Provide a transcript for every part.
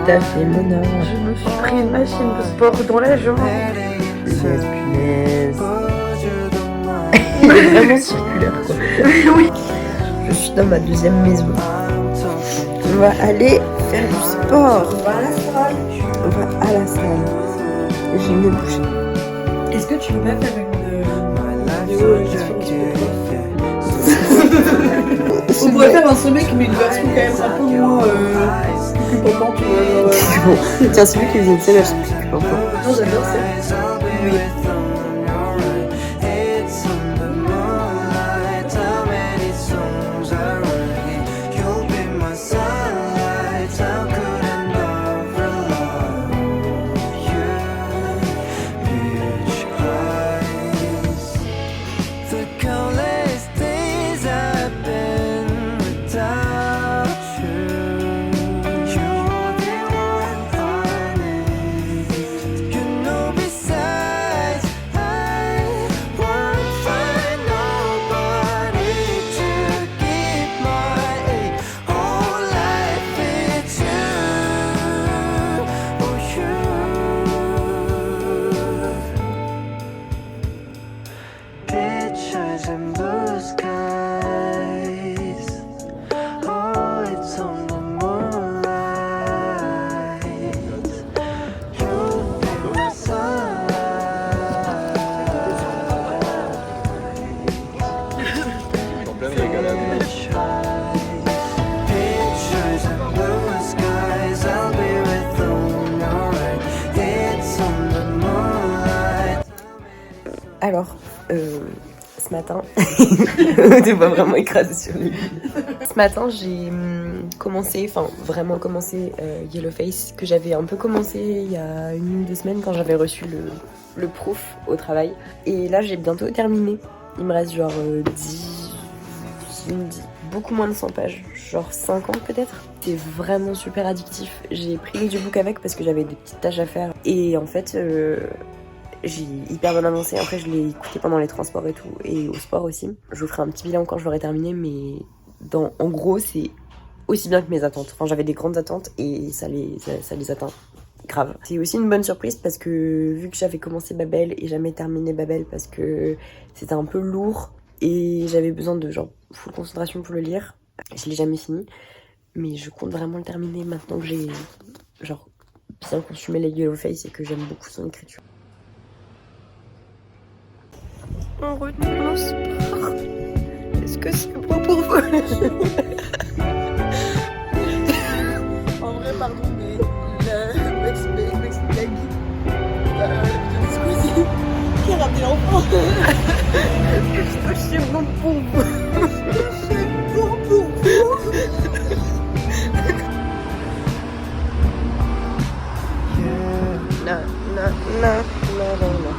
t'as fait mon or? Je me suis pris une machine de sport dans la jambe. Punaise. Il est vraiment circulaire quoi. Oui. Je suis dans ma deuxième maison. On va aller faire du sport. On va à la salle. On va à la salle. J'ai une bouchée. Est-ce que tu veux pas faire une vidéo On pourrait faire un sommet mais une version quand même un peu moins plus pompante, tu vois. Bon, tiens, c'est lui qui faisait une scène, je sais plus pourquoi. Non, j'adore ça. Oui. Alors, ce matin, t'es pas vraiment écrasé sur lui. Ce matin, j'ai vraiment commencé Yellowface, que j'avais un peu commencé il y a 1 ou 2 semaines quand j'avais reçu le proof au travail. Et là, j'ai bientôt terminé. Il me reste genre 10, beaucoup moins de 100 pages, genre 50 peut-être. C'est vraiment super addictif. J'ai pris l'audiobook avec parce que j'avais des petites tâches à faire. Et en fait, j'ai hyper bien avancé. Après, je l'ai écouté pendant les transports et tout, et au sport aussi. Je vous ferai un petit bilan quand je l'aurai terminé, mais en gros, c'est aussi bien que mes attentes. Enfin, j'avais des grandes attentes et ça les atteint. Grave. C'est aussi une bonne surprise parce que vu que j'avais commencé Babel et jamais terminé Babel parce que c'était un peu lourd et j'avais besoin de genre full concentration pour le lire, je l'ai jamais fini. Mais je compte vraiment le terminer maintenant que j'ai genre bien consumé les Yellowface et que j'aime beaucoup son écriture. On retourne au sport. Est-ce que c'est bon pour vous? En vrai, pardon, mais Max Gaggy, qui a raté l'enfant. Est-ce que c'est bon pour vous? C'est bon pour vous. Non, non, non, non, non, non.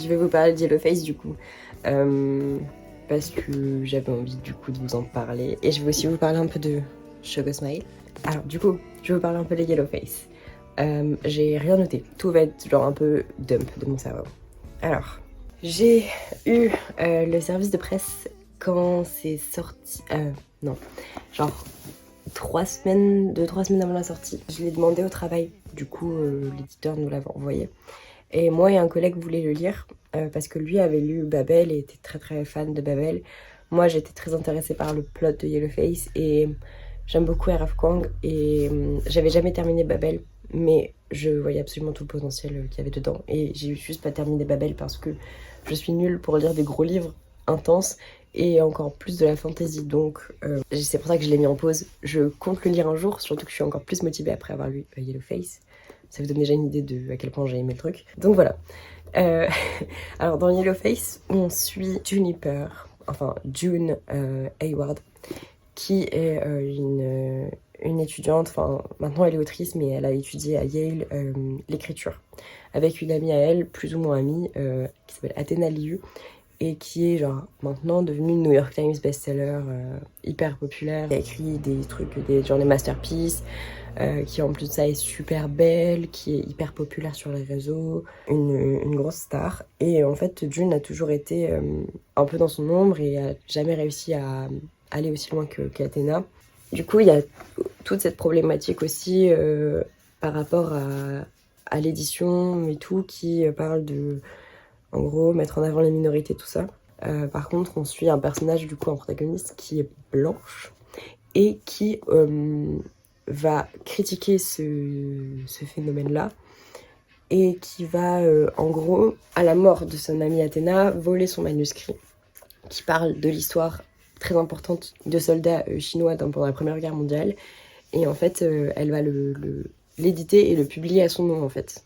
Je vais vous parler de Yellowface du coup, parce que j'avais envie du coup de vous en parler. Et je vais aussi vous parler un peu de Sugar Smile. Alors du coup, je vais vous parler un peu de Yellowface. J'ai rien noté, tout va être genre un peu dump de mon cerveau. Alors, j'ai eu le service de presse quand c'est sorti, non, genre 2-3 semaines avant la sortie. Je l'ai demandé au travail, du coup l'éditeur nous l'avait envoyé. Et moi et un collègue voulaient le lire parce que lui avait lu Babel et était très très fan de Babel. Moi j'étais très intéressée par le plot de Yellowface et j'aime beaucoup R.F. Kuang et j'avais jamais terminé Babel, mais je voyais absolument tout le potentiel qu'il y avait dedans. Et j'ai juste pas terminé Babel parce que je suis nulle pour lire des gros livres intenses et encore plus de la fantasy. Donc c'est pour ça que je l'ai mis en pause. Je compte le lire un jour, surtout que je suis encore plus motivée après avoir lu Yellowface. Ça vous donne déjà une idée de à quel point j'ai aimé le truc. Donc voilà. Alors dans Yellowface, on suit Juniper, enfin June Hayward, qui est une étudiante, enfin maintenant elle est autrice, mais elle a étudié à Yale l'écriture, avec une amie à elle, plus ou moins amie, qui s'appelle Athena Liu, et qui est genre maintenant devenue New York Times bestseller, hyper populaire. Elle a écrit des trucs, genre des masterpieces, qui en plus de ça est super belle, qui est hyper populaire sur les réseaux, une grosse star. Et en fait, June a toujours été un peu dans son ombre et a jamais réussi à aller aussi loin qu'Athéna. Du coup, il y a toute cette problématique aussi par rapport à l'édition et tout, qui parle de, en gros, mettre en avant les minorités, tout ça. Par contre, on suit un personnage, du coup, un protagoniste qui est blanche et qui va critiquer ce phénomène-là et qui va, en gros, à la mort de son amie Athéna, voler son manuscrit qui parle de l'histoire très importante de soldats chinois pendant la Première Guerre mondiale. Et en fait, elle va l'éditer et le publier à son nom, en fait,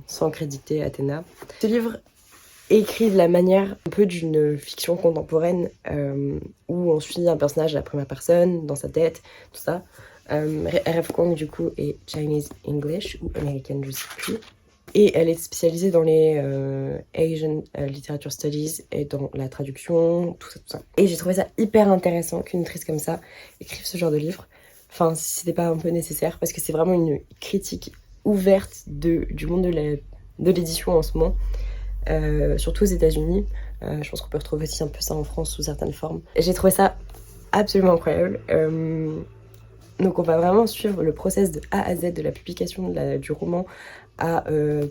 sans créditer Athéna. Ce livre est écrit de la manière un peu d'une fiction contemporaine où on suit un personnage à la première personne, dans sa tête, tout ça. R.F. Kuang, du coup, est Chinese English ou American, je sais plus. Et elle est spécialisée dans les Asian Literature Studies et dans la traduction, tout ça, tout ça. Et j'ai trouvé ça hyper intéressant qu'une autrice comme ça écrive ce genre de livre. Enfin, si c'était pas un peu nécessaire, parce que c'est vraiment une critique ouverte du monde de l'édition en ce moment, surtout aux États-Unis. Je pense qu'on peut retrouver aussi un peu ça en France sous certaines formes. J'ai trouvé ça absolument incroyable. Donc on va vraiment suivre le process de A à Z de la publication du roman à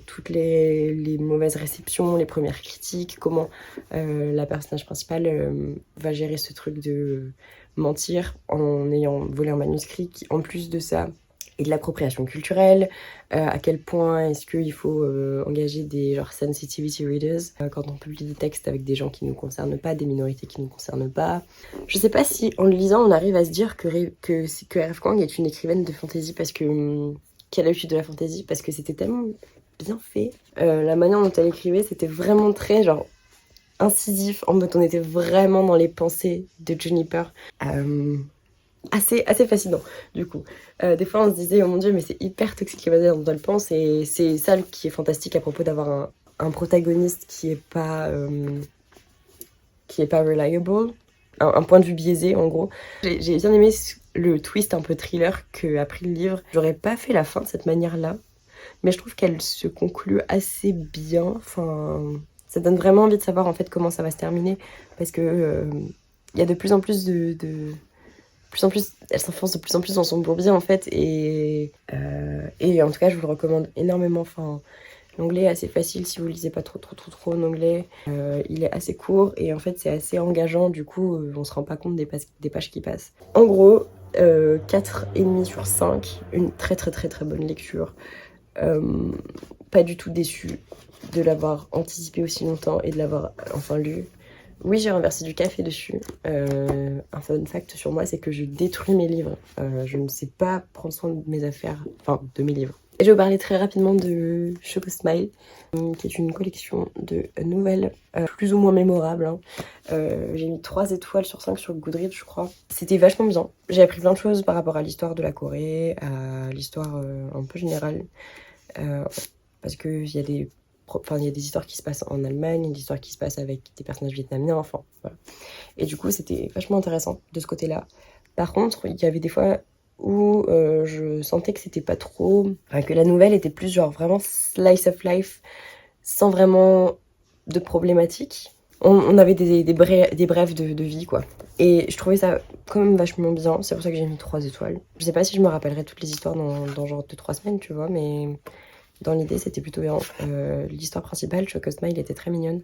toutes les mauvaises réceptions, les premières critiques, comment la personnage principale va gérer ce truc de mentir en ayant volé un manuscrit qui, en plus de ça, est de l'appropriation culturelle, à quel point est-ce qu'il faut engager des genre sensitivity readers quand on publie des textes avec des gens qui ne nous concernent pas, des minorités qui ne nous concernent pas. Je sais pas si en le lisant on arrive à se dire que R.F. Kuang est une écrivaine de fantasy parce que qu'elle a eu de la fantasy, parce que c'était tellement bien fait. La manière dont elle écrivait, c'était vraiment très genre incisif, en mode on était vraiment dans les pensées de Juniper. Assez fascinant, du coup. Des fois, on se disait, oh mon dieu, mais c'est hyper toxique la manière dont elle pense, et c'est ça qui est fantastique à propos d'avoir un protagoniste qui est pas reliable, un point de vue biaisé, en gros. J'ai bien aimé le twist un peu thriller qu'a pris le livre. J'aurais pas fait la fin de cette manière-là, mais je trouve qu'elle se conclut assez bien. Enfin, ça donne vraiment envie de savoir en fait comment ça va se terminer, parce que il y a de plus en plus elle s'enfonce de plus en plus dans son bourbier en fait, et en tout cas je vous le recommande énormément. Enfin, l'anglais est assez facile si vous lisez pas trop en anglais. Il est assez court et en fait c'est assez engageant, du coup on se rend pas compte des pages qui passent. En gros, 4,5 sur 5, une très bonne lecture. Pas du tout déçue de l'avoir anticipé aussi longtemps et de l'avoir enfin lu. Oui, j'ai renversé du café dessus. Un fun fact sur moi, c'est que je détruis mes livres. Je ne sais pas prendre soin de mes affaires, enfin de mes livres. Et je vais vous parler très rapidement de Choco Smile, qui est une collection de nouvelles plus ou moins mémorables. Hein. J'ai mis 3 étoiles sur 5 sur Goodreads, je crois. C'était vachement bien. J'ai appris plein de choses par rapport à l'histoire de la Corée, à l'histoire un peu générale. Parce qu'il y a des histoires qui se passent en Allemagne, des histoires qui se passent avec des personnages vietnamiens, enfin, voilà. Et du coup, c'était vachement intéressant de ce côté-là. Par contre, il y avait des fois où je sentais que c'était pas trop... Enfin, que la nouvelle était plus genre vraiment slice of life, sans vraiment de problématique. On avait des brèves de vie, quoi. Et je trouvais ça quand même vachement bien, c'est pour ça que j'ai mis 3 étoiles. Je sais pas si je me rappellerai toutes les histoires dans genre 2-3 semaines, tu vois, mais dans l'idée c'était plutôt bien. L'histoire principale, Choco Smile, était très mignonne.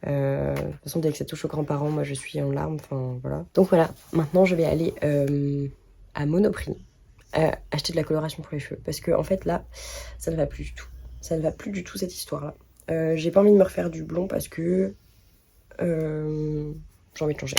De toute façon, dès que ça touche aux grands-parents, moi je suis en larmes, enfin voilà. Donc voilà, maintenant je vais aller à Monoprix acheter de la coloration pour les cheveux. Parce que en fait là, ça ne va plus du tout. Ça ne va plus du tout cette histoire-là. J'ai pas envie de me refaire du blond parce que j'ai envie de changer.